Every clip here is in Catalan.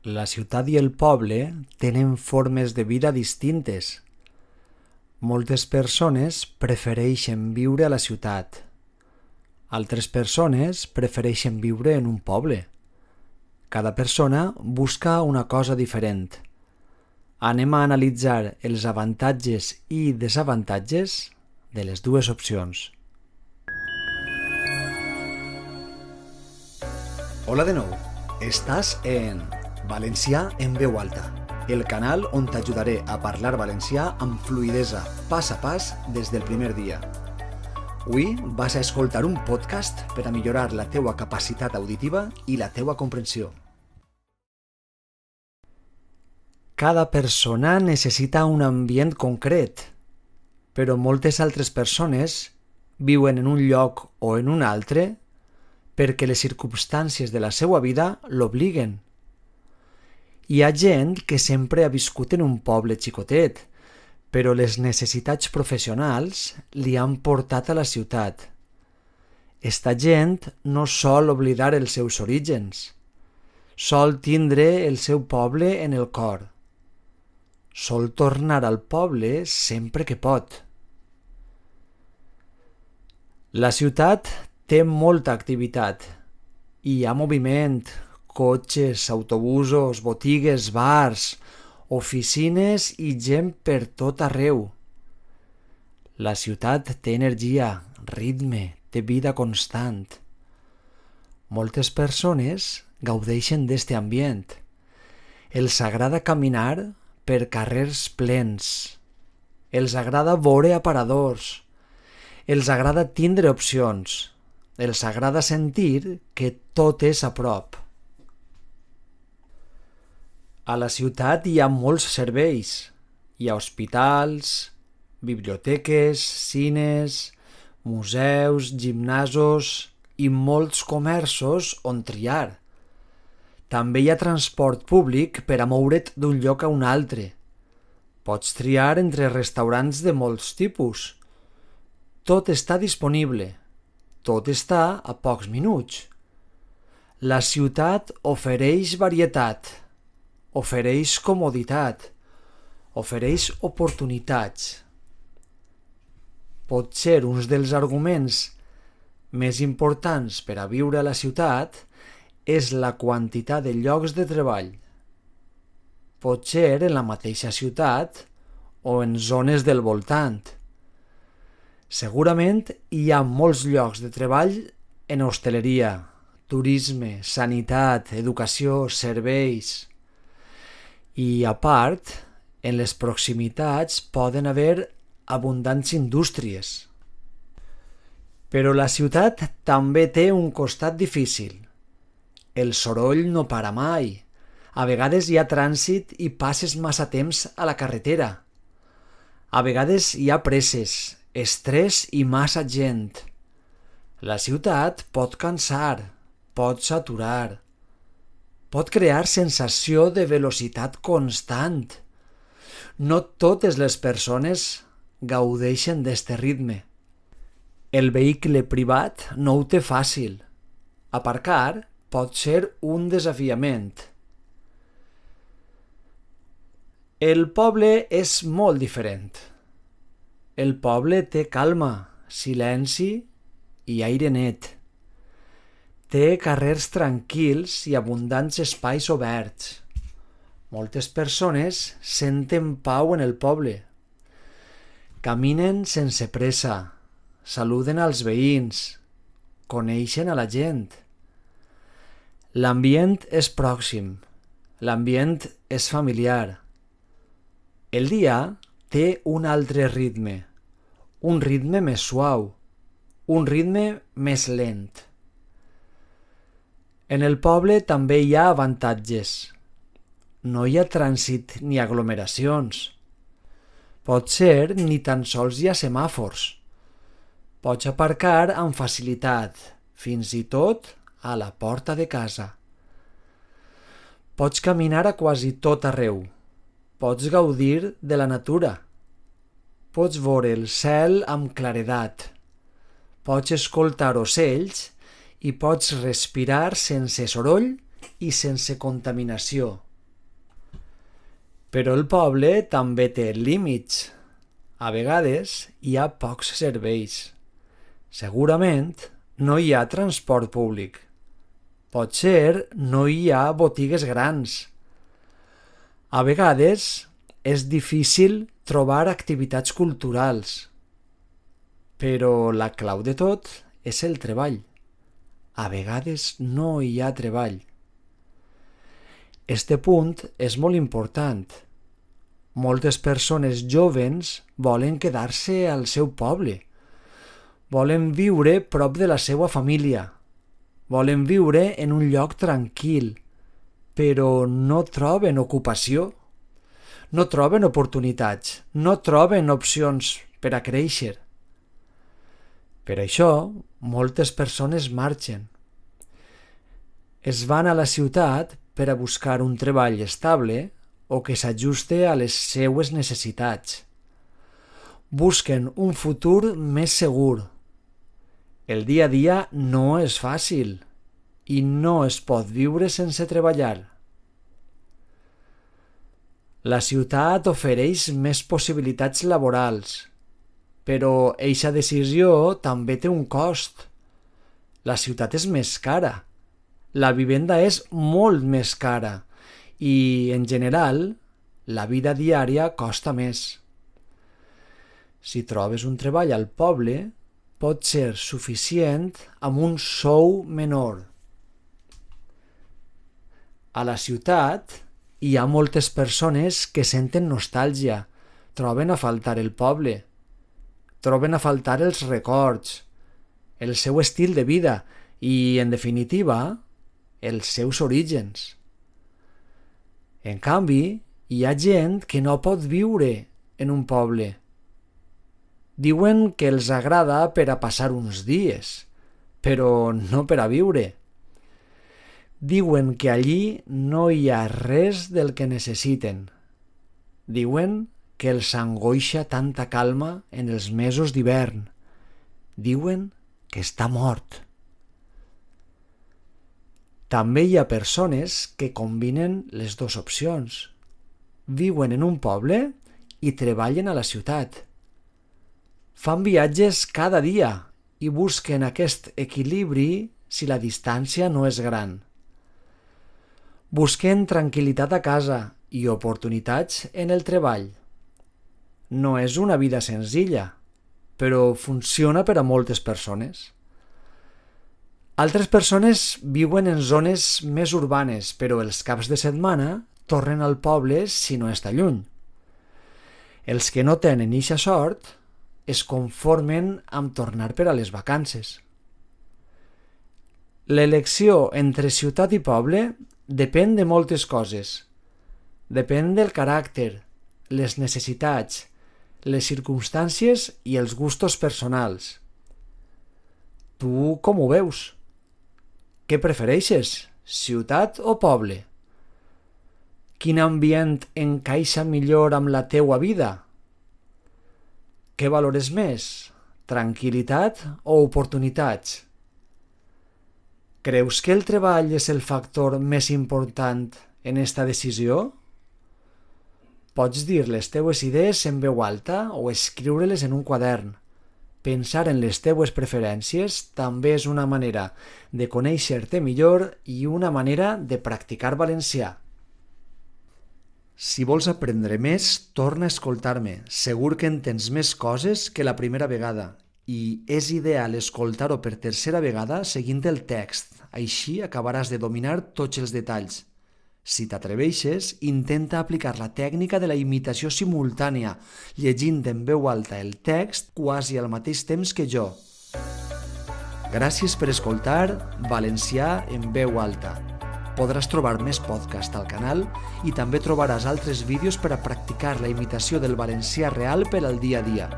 La ciutat i el poble tenen formes de vida distintes. Moltes persones prefereixen viure a la ciutat. Altres persones prefereixen viure en un poble. Cada persona busca una cosa diferent. Anem a analitzar els avantatges i desavantatges de les dues opcions. Hola de nou. Estàs en Valencià en veu alta, el canal on t'ajudaré a parlar valencià amb fluïdesa, pas a pas, des del primer dia. Avui vas a escoltar un podcast per a millorar la teua capacitat auditiva i la teua comprensió. Cada persona necessita un ambient concret, però moltes altres persones viuen en un lloc o en un altre perquè les circumstàncies de la seva vida l'obliguen. Hi ha gent que sempre ha viscut en un poble xicotet, però les necessitats professionals li han portat a la ciutat. Esta gent no sol oblidar els seus orígens. Sol tindre el seu poble en el cor. Sol tornar al poble sempre que pot. La ciutat té molta activitat. Hi ha moviment, cotxes, autobusos, botigues, bars, oficines i gent per tot arreu. La ciutat té energia, ritme, té vida constant. Moltes persones gaudeixen d'este ambient. Els agrada caminar per carrers plens. Els agrada veure aparadors. Els agrada tindre opcions. Els agrada sentir que tot és a prop. A la ciutat hi ha molts serveis. Hi ha hospitals, biblioteques, cines, museus, gimnasos i molts comerços on triar. També hi ha transport públic per a moure't d'un lloc a un altre. Pots triar entre restaurants de molts tipus. Tot està disponible. Tot està a pocs minuts. La ciutat ofereix varietat. Ofereix comoditat, ofereix oportunitats. Potser un dels arguments més importants per a viure a la ciutat és la quantitat de llocs de treball. Potser en la mateixa ciutat o en zones del voltant. Segurament hi ha molts llocs de treball en hostaleria, turisme, sanitat, educació, serveis. I, a part, en les proximitats poden haver abundants indústries. Però la ciutat també té un costat difícil. El soroll no para mai. A vegades hi ha trànsit i passes massa temps a la carretera. A vegades hi ha presses, estrès i massa gent. La ciutat pot cansar, pot saturar. Pot crear sensació de velocitat constant. No totes les persones gaudeixen d'este ritme. El vehicle privat no ho té fàcil. Aparcar pot ser un desafiament. El poble és molt diferent. El poble té calma, silenci i aire net. Té carrers tranquils i abundants espais oberts. Moltes persones senten pau en el poble. Caminen sense pressa, saluden als veïns, coneixen a la gent. L'ambient és pròxim, l'ambient és familiar. El dia té un altre ritme, un ritme més suau, un ritme més lent. En el poble també hi ha avantatges. No hi ha trànsit ni aglomeracions. Potser ni tan sols hi ha semàfors. Pots aparcar amb facilitat, fins i tot a la porta de casa. Pots caminar a quasi tot arreu. Pots gaudir de la natura. Pots veure el cel amb claredat. Pots escoltar ocells i pots respirar sense soroll i sense contaminació. Però el poble també té límits. A vegades hi ha pocs serveis. Segurament no hi ha transport públic. Potser no hi ha botigues grans. A vegades és difícil trobar activitats culturals. Però la clau de tot és el treball. A vegades no hi ha treball. Este punt és molt important. Moltes persones jovens volen quedar-se al seu poble. Volen viure prop de la seva família. Volen viure en un lloc tranquil, però no troben ocupació. No troben oportunitats, no troben opcions per a créixer. Per això, moltes persones marxen. Es van a la ciutat per a buscar un treball estable o que s'ajuste a les seues necessitats. Busquen un futur més segur. El dia a dia no és fàcil i no es pot viure sense treballar. La ciutat ofereix més possibilitats laborals, però eixa decisió també té un cost. La ciutat és més cara. La vivenda és molt més cara i, en general, la vida diària costa més. Si trobes un treball al poble, pot ser suficient amb un sou menor. A la ciutat hi ha moltes persones que senten nostàlgia, troben a faltar el poble, troben a faltar els records, el seu estil de vida i, en definitiva, els seus orígens. En canvi, hi ha gent que no pot viure en un poble. Diuen que els agrada per a passar uns dies, però no per a viure. Diuen que allí no hi ha res del que necessiten. Diuen que els angoixa tanta calma en els mesos d'hivern. Diuen que està mort. També hi ha persones que combinen les dues opcions. Viuen en un poble i treballen a la ciutat. Fan viatges cada dia i busquen aquest equilibri si la distància no és gran. Busquen tranquil·litat a casa i oportunitats en el treball. No és una vida senzilla, però funciona per a moltes persones. Altres persones viuen en zones més urbanes, però els caps de setmana tornen al poble si no està lluny. Els que no tenen eixa sort es conformen amb tornar per a les vacances. L'elecció entre ciutat i poble depèn de moltes coses. Depèn del caràcter, les necessitats, les circumstàncies i els gustos personals. Tu com ho veus? Què prefereixes, ciutat o poble? Quin ambient encaixa millor amb la teua vida? Què valores més, tranquil·litat o oportunitats? Creus que el treball és el factor més important en esta decisió? Pots dir les teues idees en veu alta o escriure-les en un quadern. Pensar en les teues preferències també és una manera de conèixer-te millor i una manera de practicar valencià. Si vols aprendre més, torna a escoltar-me. Segur que entens més coses que la primera vegada. I és ideal escoltar-ho per tercera vegada seguint el text. Així acabaràs de dominar tots els detalls. Si t'atreveixes, intenta aplicar la tècnica de la imitació simultània, llegint en veu alta el text quasi al mateix temps que jo. Gràcies per escoltar Valencià en veu alta. Podràs trobar més podcast al canal i també trobaràs altres vídeos per a practicar la imitació del valencià real per al dia a dia.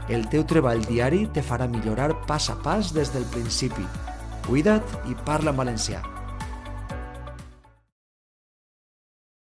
El teu treball diari te farà millorar pas a pas des del principi. Cuida't i parla en valencià.